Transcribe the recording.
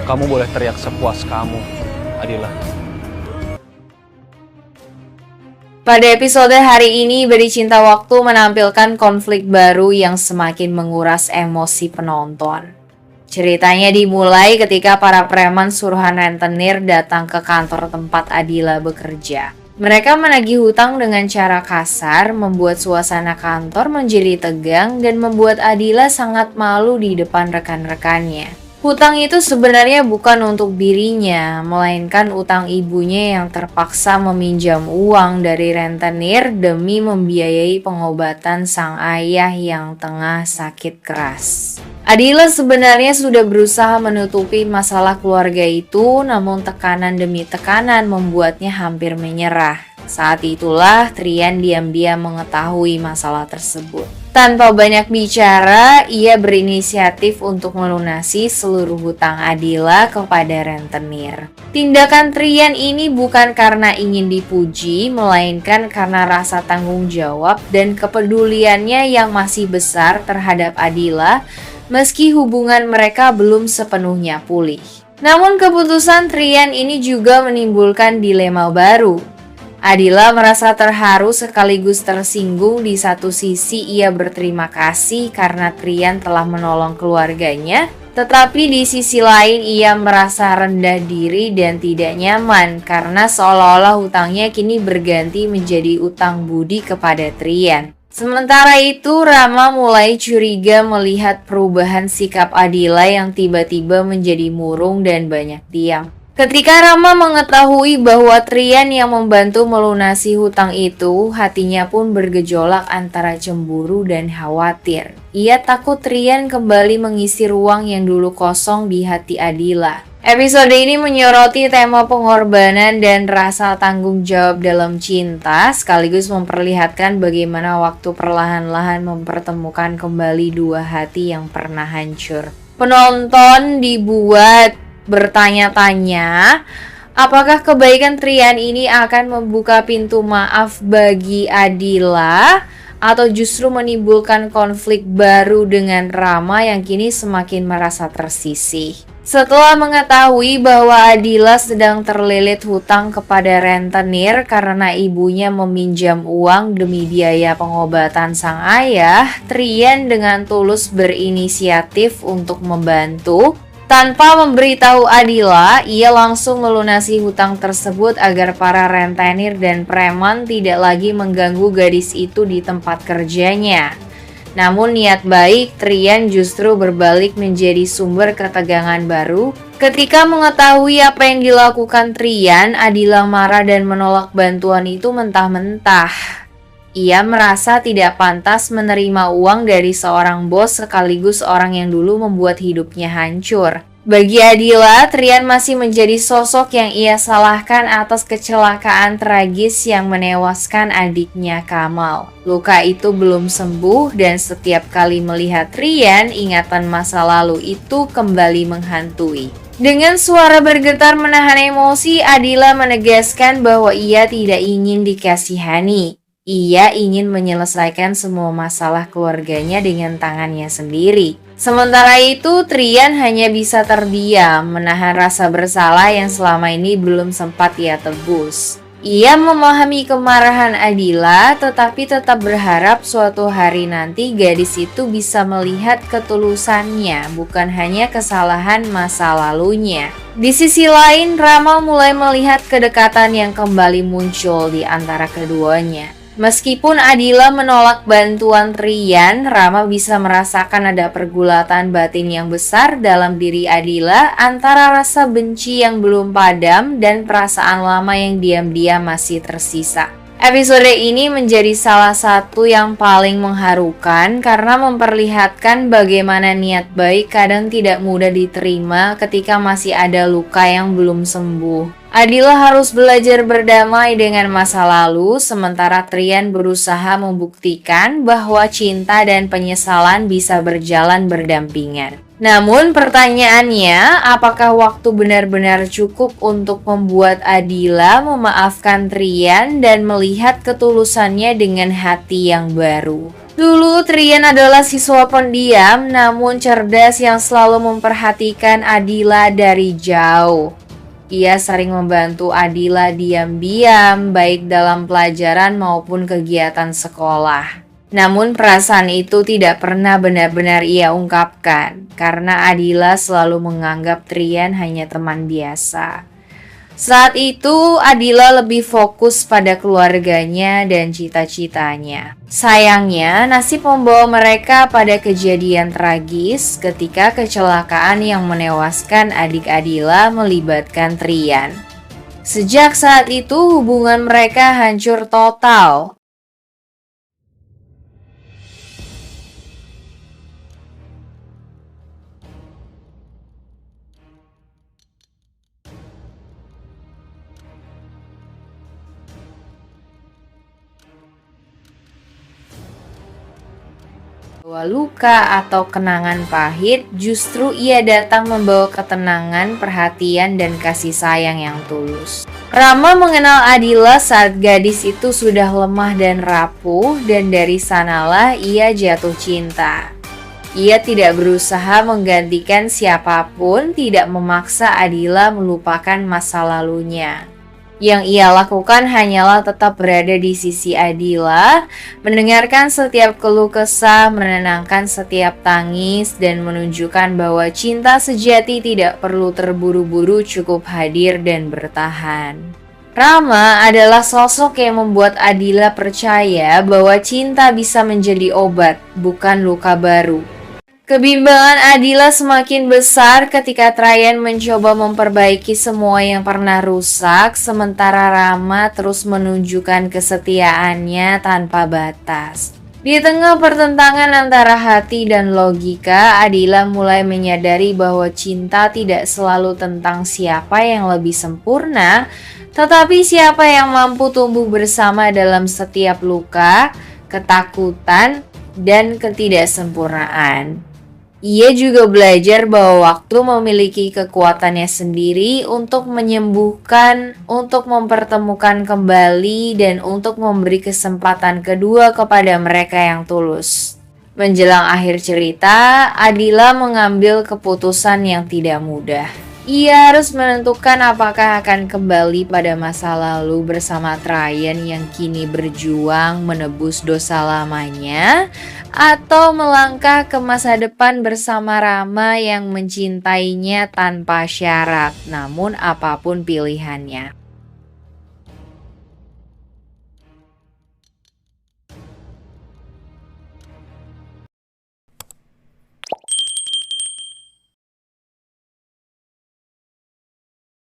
Kamu boleh teriak sepuas kamu, Adila. Pada episode hari ini, Beri Cinta Waktu menampilkan konflik baru yang semakin menguras emosi penonton. Ceritanya dimulai ketika para preman suruhan rentenir datang ke kantor tempat Adila bekerja. Mereka menagih hutang dengan cara kasar, membuat suasana kantor menjadi tegang dan membuat Adila sangat malu di depan rekan-rekannya. Hutang itu sebenarnya bukan untuk dirinya, melainkan utang ibunya yang terpaksa meminjam uang dari rentenir demi membiayai pengobatan sang ayah yang tengah sakit keras. Adila sebenarnya sudah berusaha menutupi masalah keluarga itu, namun tekanan demi tekanan membuatnya hampir menyerah. Saat itulah Trian diam-diam mengetahui masalah tersebut. Tanpa banyak bicara, ia berinisiatif untuk melunasi seluruh hutang Adila kepada rentenir. Tindakan Trian ini bukan karena ingin dipuji, melainkan karena rasa tanggung jawab dan kepeduliannya yang masih besar terhadap Adila, meski hubungan mereka belum sepenuhnya pulih. Namun keputusan Trian ini juga menimbulkan dilema baru. Adila merasa terharu sekaligus tersinggung. Di satu sisi ia berterima kasih karena Trian telah menolong keluarganya, tetapi di sisi lain ia merasa rendah diri dan tidak nyaman karena seolah-olah hutangnya kini berganti menjadi utang budi kepada Trian. Sementara itu, Rama mulai curiga melihat perubahan sikap Adila yang tiba-tiba menjadi murung dan banyak diam. Ketika Rama mengetahui bahwa Trian yang membantu melunasi hutang itu, hatinya pun bergejolak antara cemburu dan khawatir. Ia takut Trian kembali mengisi ruang yang dulu kosong di hati Adila. Episode ini menyoroti tema pengorbanan dan rasa tanggung jawab dalam cinta, sekaligus memperlihatkan bagaimana waktu perlahan-lahan mempertemukan kembali dua hati yang pernah hancur. Penonton dibuat bertanya-tanya, apakah kebaikan Trian ini akan membuka pintu maaf bagi Adila atau justru menimbulkan konflik baru dengan Rama yang kini semakin merasa tersisih. Setelah mengetahui bahwa Adila sedang terlilit hutang kepada rentenir karena ibunya meminjam uang demi biaya pengobatan sang ayah, Trian dengan tulus berinisiatif untuk membantu. Tanpa memberitahu Adila, ia langsung melunasi hutang tersebut agar para rentenir dan preman tidak lagi mengganggu gadis itu di tempat kerjanya. Namun niat baik Trian justru berbalik menjadi sumber ketegangan baru. Ketika mengetahui apa yang dilakukan Trian, Adila marah dan menolak bantuan itu mentah-mentah. Ia merasa tidak pantas menerima uang dari seorang bos sekaligus orang yang dulu membuat hidupnya hancur. Bagi Adila, Trian masih menjadi sosok yang ia salahkan atas kecelakaan tragis yang menewaskan adiknya Kamal. Luka itu belum sembuh dan setiap kali melihat Trian, ingatan masa lalu itu kembali menghantui. Dengan suara bergetar menahan emosi, Adila menegaskan bahwa ia tidak ingin dikasihani. Ia ingin menyelesaikan semua masalah keluarganya dengan tangannya sendiri. Sementara itu, Trian hanya bisa terdiam, menahan rasa bersalah yang selama ini belum sempat ia tebus. Ia memahami kemarahan Adila, tetapi tetap berharap suatu hari nanti gadis itu bisa melihat ketulusannya, bukan hanya kesalahan masa lalunya. Di sisi lain, Rama mulai melihat kedekatan yang kembali muncul di antara keduanya. Meskipun Adila menolak bantuan Trian, Rama bisa merasakan ada pergulatan batin yang besar dalam diri Adila antara rasa benci yang belum padam dan perasaan lama yang diam-diam masih tersisa. Episode ini menjadi salah satu yang paling mengharukan karena memperlihatkan bagaimana niat baik kadang tidak mudah diterima ketika masih ada luka yang belum sembuh. Adila harus belajar berdamai dengan masa lalu, sementara Trian berusaha membuktikan bahwa cinta dan penyesalan bisa berjalan berdampingan. Namun pertanyaannya, apakah waktu benar-benar cukup untuk membuat Adila memaafkan Trian dan melihat ketulusannya dengan hati yang baru? Dulu Trian adalah siswa pendiam namun cerdas yang selalu memperhatikan Adila dari jauh. Ia sering membantu Adila diam-diam baik dalam pelajaran maupun kegiatan sekolah. Namun perasaan itu tidak pernah benar-benar ia ungkapkan karena Adila selalu menganggap Trian hanya teman biasa. Saat itu, Adila lebih fokus pada keluarganya dan cita-citanya. Sayangnya, nasib membawa mereka pada kejadian tragis ketika kecelakaan yang menewaskan adik Adila melibatkan Trian. Sejak saat itu, hubungan mereka hancur total. Bahwa luka atau kenangan pahit, justru ia datang membawa ketenangan, perhatian, dan kasih sayang yang tulus. Rama mengenal Adila saat gadis itu sudah lemah dan rapuh, dan dari sanalah ia jatuh cinta. Ia tidak berusaha menggantikan siapapun, tidak memaksa Adila melupakan masa lalunya. Yang ia lakukan hanyalah tetap berada di sisi Adila, mendengarkan setiap keluh kesah, menenangkan setiap tangis, dan menunjukkan bahwa cinta sejati tidak perlu terburu-buru, cukup hadir dan bertahan. Rama adalah sosok yang membuat Adila percaya bahwa cinta bisa menjadi obat, bukan luka baru. Kebimbangan Adila semakin besar ketika Trian mencoba memperbaiki semua yang pernah rusak, sementara Rama terus menunjukkan kesetiaannya tanpa batas. Di tengah pertentangan antara hati dan logika, Adila mulai menyadari bahwa cinta tidak selalu tentang siapa yang lebih sempurna, tetapi siapa yang mampu tumbuh bersama dalam setiap luka, ketakutan, dan ketidaksempurnaan. Ia juga belajar bahwa waktu memiliki kekuatannya sendiri untuk menyembuhkan, untuk mempertemukan kembali, dan untuk memberi kesempatan kedua kepada mereka yang tulus. Menjelang akhir cerita, Adila mengambil keputusan yang tidak mudah. Ia harus menentukan apakah akan kembali pada masa lalu bersama Trian yang kini berjuang menebus dosa lamanya, atau melangkah ke masa depan bersama Rama yang mencintainya tanpa syarat, namun apapun pilihannya.